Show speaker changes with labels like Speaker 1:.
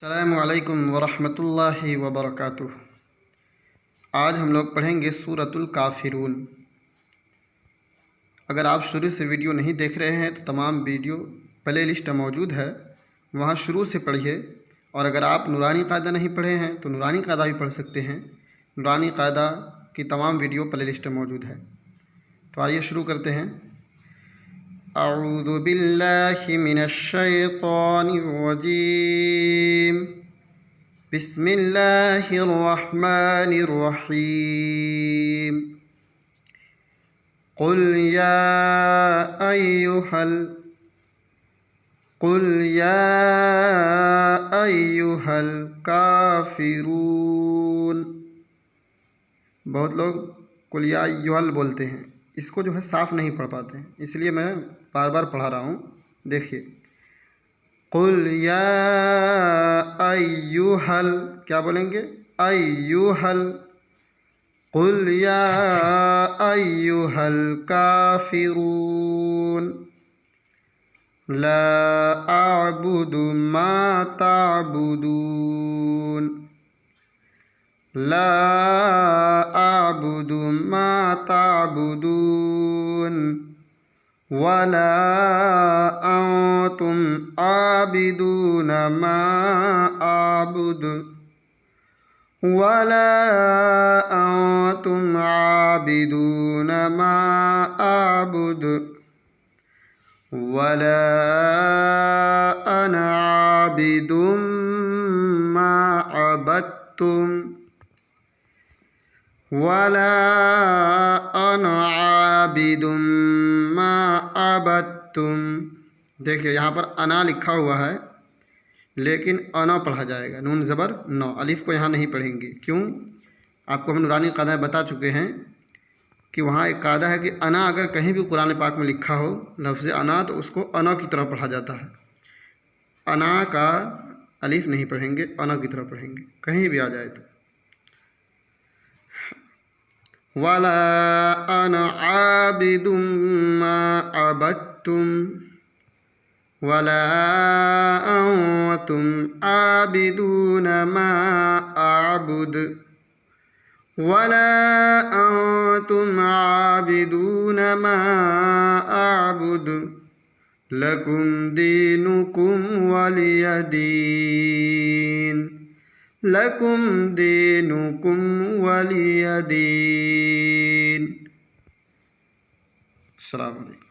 Speaker 1: अस्सलामुअलैकुम वरहमतुल्लाहि वबरकातुह। आज हम लोग पढ़ेंगे सूरतुल काफिरून। अगर आप शुरू से वीडियो नहीं देख रहे हैं तो तमाम वीडियो प्ले लिस्ट मौजूद है, वहाँ शुरू से पढ़िए। और अगर आप नूरानी कायदा नहीं पढ़े हैं तो नूरानी कायदा भी पढ़ सकते हैं। नूरानी कायदा की तमाम वीडियो प्ले लिस्ट मौजूद है। तो आइए शुरू करते हैं। अऊज़ु बिल्लाहि मिनश शैतानिर रजीम। बिस्मिल्लाहिर रहमानिर रहीम। कुल या अय्युहल काफिरून। बहुत लोग कुल या अय्युहल बोलते हैं, इसको जो है साफ़ नहीं पढ़ पाते हैं, इसलिए मैं बार बार पढ़ा रहा हूँ। देखिए, कुल या अय्युहल, क्या बोलेंगे? अय्युहल। कुल या अय्युहल काफिरून। ला अअबुदु मा ताबुदून। ला अअबुदु मा ताबुदून। वला अंतुम आबिदून मा आबुद। वला अंतुम आबिदून मा आबुद। वला अना आबिदुम मा अबदतुम। वला अना आबिदुम मा अबदतुम। देखिए, यहाँ पर अना लिखा हुआ है, लेकिन अना पढ़ा जाएगा, नून ज़बर नौ। अलिफ को यहाँ नहीं पढ़ेंगे। क्यों? आपको हम नूरानी कायदा बता चुके हैं कि वहाँ एक कायदा है कि अना अगर कहीं भी कुरान पाक में लिखा हो लफ्ज़ अना, तो उसको अना की तरह पढ़ा जाता है। अना का अलिफ नहीं पढ़ेंगे, अना की तरह पढ़ेंगे, कहीं भी आ जाए तो। वला अना आबिदुम मा अबदतुम। वला अंतुम आबिदून मा आबुद। वला अंतुम आबिदून मा आबुद। लकुम दीनुकुम वलिय दीन। लकुम दीनुकुम वलिय दीन। अस्सलामु अलैकुम।